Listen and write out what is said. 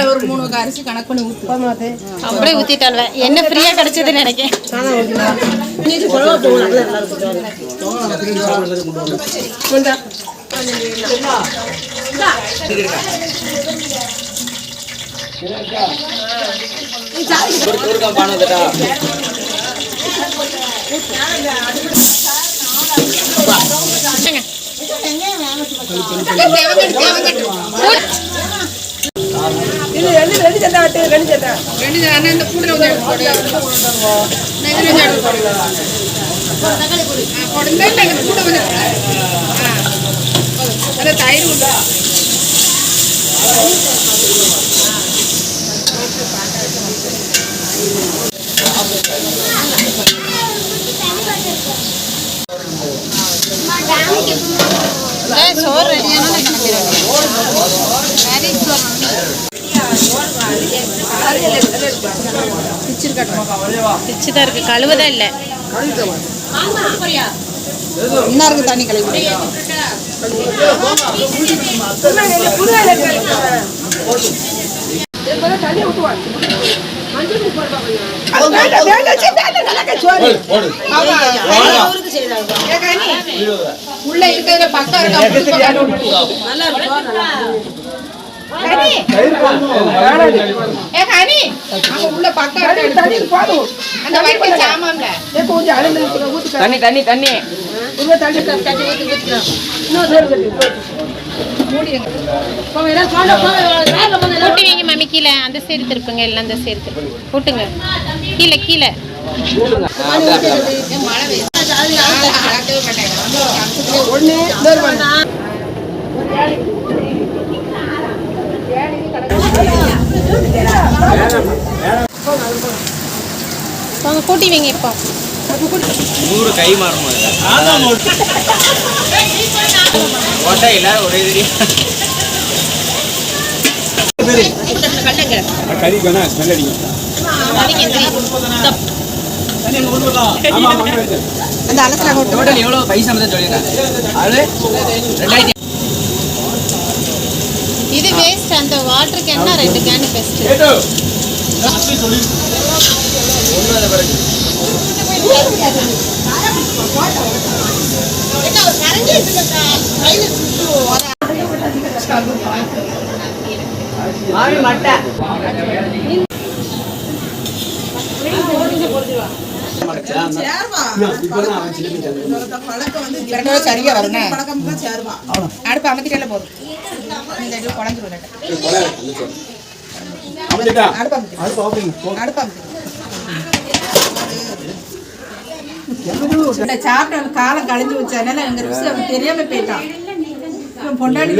ஒரு 3 அரிசி கணக்கு பண்ணி ஊத்து. அப்படியே ஊத்திட்டால என்ன ஃப்ரீயா கிடைச்சதுன்னு நினைக்கிறேன். இது ரெண்டு சட்டை ஆட்டு ரெண்டு சட்டை இந்த கூடுற தயிர் உண்டா சோறு ரெடியான பிச்சுதான் இருக்கு, கழுவுதான் இல்லை. என்ன இருக்கு தண்ணி கழுவி உள்ள இருக்கிற பக்கம் உள்ள பக்கம் தண்ணி தண்ணி தண்ணி கூட்டி வைங்க மாமி, கீழே அந்த சைடு திருப்புங்க, எல்லாம் அந்த சைடு திருப்புங்க, கூட்டுங்க கீழே கீழே. கூட்டி வைங்க இப்போ. 100 கை மாறும் இல்ல ஒரே எவ்வளவு பைசா இது வேஸ்ட். அந்த வாட்டர் கேன்னா 2 கேன் பெஸ்ட். சரியா வருங்க. அடுப்பு அமைக்கிட்டே போதும். சாப்பிட்ட காலம் கழிஞ்சு வச்சதுனால எங்க விஷயம் தெரியாம போயிட்டான். பொண்டாடி